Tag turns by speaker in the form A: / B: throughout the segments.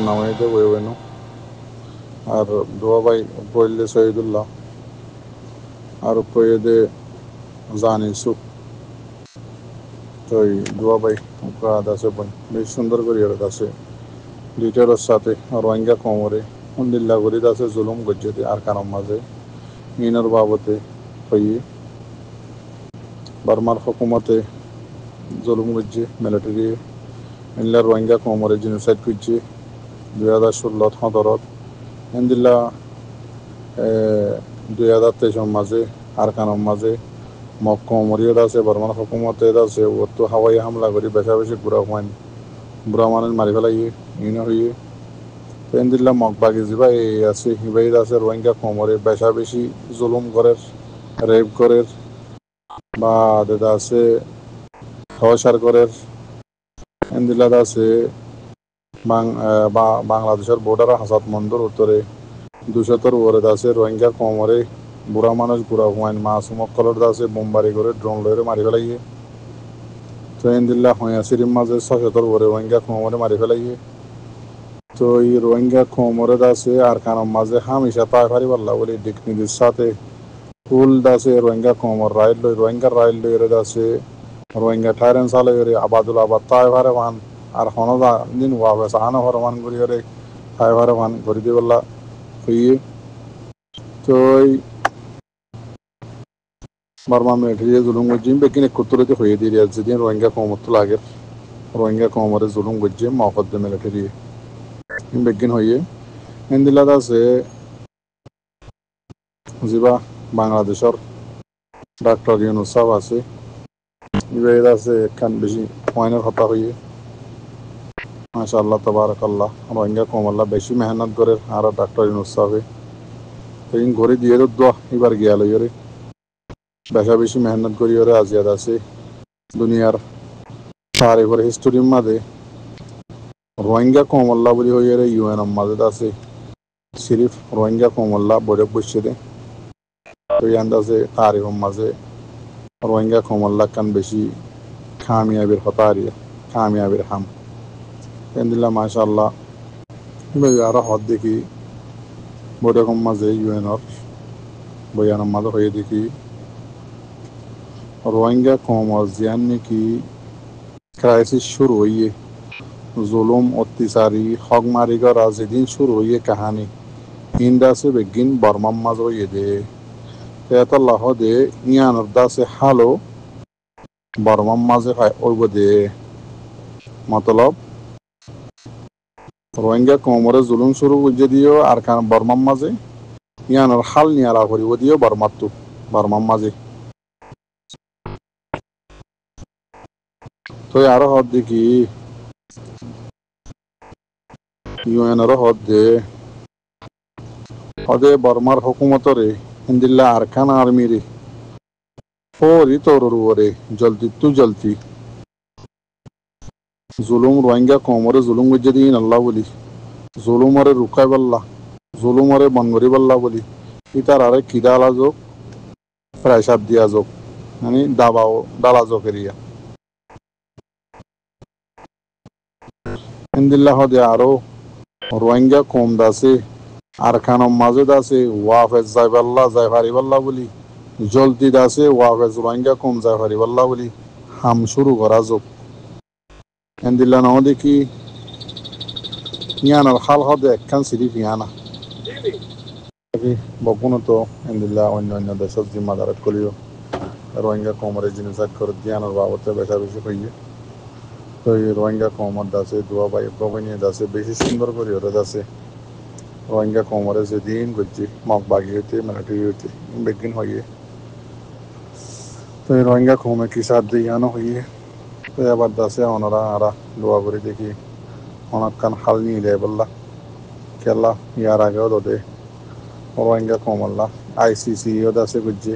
A: নামাইতে বইবেনো আর দুয়াবাই পড়লে শহীদুল্লাহ আর পড়ে জানিসু তো দুয়াবাই আছে বেশ সুন্দর করে আছে দুইটার সাথে রোহিঙ্গা কোমরে আলহামদুলিল্লাহ গরিদ আছে জুলুম গজ্জতে আর কারণ মাঝে মিনার বাবতে হইয়ে বার্মার হুকুমতে জুলুম গজ্জে মিলিটারি ইনলার রোহিঙ্গা কোমরে জিনোসাইড করছে 2016 সদরত আলহামদুলিল্লাহ 2023 মাঝে আর কারণ মাঝে মক্কমরিয়ত আছে বার্মার হুকুমতে আছে ও তো হাওয়াই হামলা করি বেশা বেশি বুড়া মানুষ মারি ফেলাইয়ে ইনো হইয়ে আলহামদুলিল্লাহ মগবাগি জিবা এই আছে হিবাইদ আছে রোহিঙ্গা কোমরে বেশা বেশি জুলুম করে রেপ করে বা দাদা আছে টর্চার করে আলহামদুলিল্লাহ আছে বাংলাদেশের বর্ডার হাসাত মন্দর উত্তরে 200 উপরে আছে রোহিঙ্গা কোমরে বুড়া মানুষ বুড়া হুয়াইন মাসুম কলর আছে বোমবারি করে ড্রোন লয়ে মারি ফেলাইয়ে তো আলহামদুলিল্লাহ হইয়াছির মাঝে 600 উপরে রোহিঙ্গা কোমরে মারি ফেলাইয়ে তো এই রোহিঙ্গা কোমরে আছে আর কারণ মাঝে হামেশা তাই পারি পারলা বলে ডিগনিটির সাথে ফুল আছে রোহিঙ্গা কোমর রোহিঙ্গার রাইল লই আছে রোহিঙ্গা ঠাইরেন সালে আবাদুল আবাদ তাই ভারে ভান আর হনদা দিন ওয়াবে সাহানো হরমান করি তাই ভারে ভান করে দিয়ে বললা হইয়ে তো বার্মা মিলিটারি জুলুম গজ্জিম বেকিন একত্রিত হয়ে দিয়ে যেদিন রোহিঙ্গা কোমর লাগে রোহিঙ্গা কোমরে জুলুম গজ্জে মকদ্দে মিলিটারি বেকিন হইয়ে ইন্দিলাদ আছে জিবা বাংলাদেশের ডাক্তার ইউনুস সাহেব আছে ইবাইদ আছে একখান বেশি পয়েন্টের কথা হইয়ে মাশাআল্লাহ তাবারাকাল্লাহ রোহিঙ্গা কোমল্লা বেশি মেহনত করে আর ডাক্তার ইউনুস সাহেব এই ঘরে দিয়ে দোয়া এবার গিয়া লইরে বেশা বেশি মেহনত করি ওরে আজিয়াদ আছে দুনিয়ার তারিখের হিস্টোরির মাঝে রোহিঙ্গা কোমল্লা বলি হইরে ইউএন মাঝে আছে সিরিফ রোহিঙ্গা কোমল্লা বড় বসছে দে তো আছে তারিখের মাঝে রোহিঙ্গা কোমল্লা কান বেশি কামিয়াবির কথা আর কামিয়াবির হাম আলহামদুলিল্লাহ মাশাআল্লাহ আর হদ দেখি বড় মাঝে ইউএনর বয়ানের মাঝে হয়ে দেখি রোহিঙ্গা কোমর জিয়ান নাকি ক্রাইসিস শুরু হইয়ে জুলুম অত্যাচারী হকমারি করা যেদিন শুরু হইয়ে কাহানি ইন্দাসে বেগিন বর্মার মাঝ হইয়ে দে এতল্লাহ দে ইয়ানোর দাসে হালো বর্মার মাঝে ওইব দে মতলব রোহিঙ্গা কোমরে জুলুম শুরু বুঝে দিও আর কান বর্মার মাঝে ইয়ানোর হাল নিয়ারা করিব দিও বর্মার মাঝে তো আরো হদ দেখি ইউএনর হদে বর্মার হুকুমতরে হিন্দিল্লা আরকান আর্মিরে ফৌরি তৌরর উপরে জলদি জুলুম রোহিঙ্গা কোমরে জুলুম বুঝে দিন আল্লাহ বলি জুলুমরে রুকাই বললা জুলুমরে বনগরি বললা বলি ইতার আরে কিদালা যোগ প্রায়সাদ দিয়া যোগ মানে ডালা যোগ এরিয়া হিন্দিল্লা হদে আরো রোহিঙ্গা কম দাসে আর খানম মাঝে দাসে ওয়াফেজ যাই পারিবাল্লা বলি জলদি দাসে ওয়াফেজ রোহিঙ্গা কম যাই পারিবাল্লা বলি হাম শুরু করা যোগ হিন্দিল্লা ন দেখি ইয়ানার হাল হদে একখান সিরিফ ইয়ানা বকুনো তো হিন্দিল্লা অন্য দেশের জিম্মাদারত করিও রোহিঙ্গা কমরে জিনিস করে দিয়ানোর বাবদে বেশা বেশি হইয়ে তো এই রোহিঙ্গা কোমর দাসে দুয়াবাই প্রবণীয় দাসে বেশি সুন্দর করে ওরা দাসে রোহিঙ্গা কোমরে যেদিন করছি মগ বাগি হইতে মিলিটারি হইতে বেগিন হইয়ে তো এই রোহিঙ্গা কোমে কি সার দিয়ানো হইয়ে তো আবার দাসে ওনারা আরা দোয়া করে দেখি অনেকক্ষণ হাল নিয়ে দেয় বললা খেলা ইয়ার আগেও দোদে রোহিঙ্গা কোমল্লা আইসিসিও দাসে করছে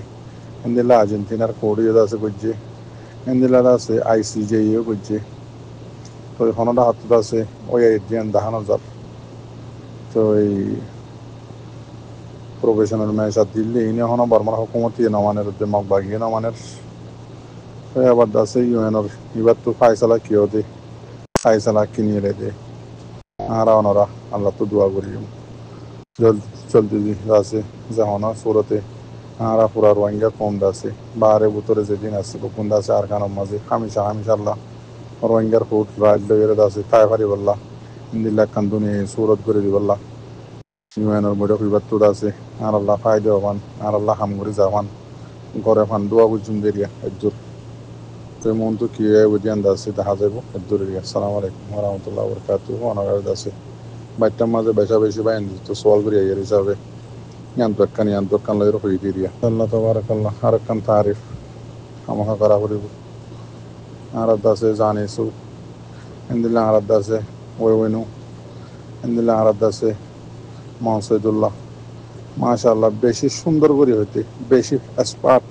A: হিন্দিল্লা আর্জেন্টিনার কোর্টও দাসে করছে হিন্দিল্লা দাসে আইসিজেও করছে তো হনদা হাত আছে ওই দিন দেখানো যার তো এই প্রফেশনাল ম্যাচ আর দিল্লি ইনি হন বর্মার হুকুমতি নমানের মগ বাগিয়ে নমানের আবার দাসে ইউএনর এবার তো ফাইসালা কিও দে ফাইসালা কিনিয়ে দে আরা ওনারা আল্লাহ তো দোয়া করি জল চলতে আছে যখন সুরতে আরা পুরা রোহিঙ্গা কম আছে বারে ভিতরে যেদিন আছে গোপন আছে আর কারণ মাঝে হামিশা হামিশা আল্লাহ রোহিঙ্গার ফুট রাইড লেগে আছে তাই পারি বললা ইন্দিল্লা কান্দুনি সুরত করে দিবল্লা ইউএনের বৈঠক বিবাদ আছে আর আল্লাহ ফায়দে হবান আর আল্লাহ হামগুড়ি যাবান ঘরে ফান দোয়া বুঝুন দেরিয়া একজোর তো মন তো কি বুঝিয়ান আছে দেখা যাবো একজোর এরিয়া আসসালামু আলাইকুম রহমতুল্লাহ বরকাত অনাগার আছে বাইরটার মাঝে বেশা বেশি বাইন তো সোয়াল করি আইয়ার হিসাবে ইয়ান তো একখান লয়ের হয়ে দিরিয়া আল্লাহ তবারাকাল্লাহ আর একখান তারিফ আমাকে করা করিব আর আছে জানিসু ইন্দিল্লা আর আছে ওয়েনু ইন্দিল্লা আর আছে মহসেদুল্লাহ মাশাআল্লাহ বেশি সুন্দর করে হইতে বেশি এক্সপার্ট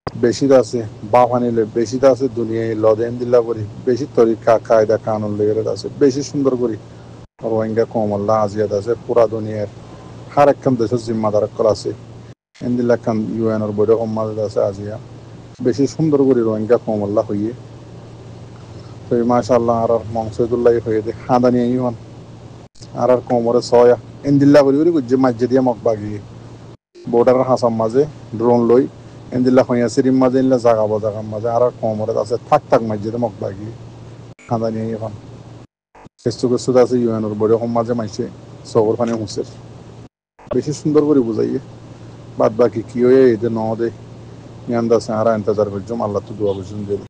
A: বেশি আছে বাফানিলে বেশি আছে দুনিয়ায় লদেন দিল্লা করি বেশি তরিকা কায়দা কানুন লেগে আছে বেশি সুন্দর করি রোহিঙ্গা কমল্লা আজিয়াদ আছে পুরা দুনিয়ার হার একখান দেশের জিম্মাদার আছে ইন্দিল্লা খান ইউএনের বৈঠক মাঝে আছে আজিয়া বেশি সুন্দর করে রোহিঙ্গা কমল্লা হইয়ে তো মাশাআল্লাহ আর মহসেদুল্লাহ হয়ে দে হাদানি ইমান আর কোমরে ছয়া ইন্দিল্লা করি করি গুজ্জে মাঝে দিয়ে মক বাগিয়ে বর্ডারের হাসাম মাঝে ড্রোন লই ইন্দিল্লা হইয়া সিরিম মাঝে ইনলা জাগাবো জাগার মাঝে আর কোমরে আছে থাক থাক মাঝে দিয়ে মক বাগিয়ে হাদানি এখন কেস্তু কেস্তু আছে ইউএনের বৈঠক মাঝে মাইছে সবর পানি হুঁসের বেশি সুন্দর করে বুঝাইয়ে বাদ বাকি কি হয়ে এদের ন দে ইয়ান দাসে আর ইন্তজার করছম আল্লাহ তো দোয়া বুঝুন দেবে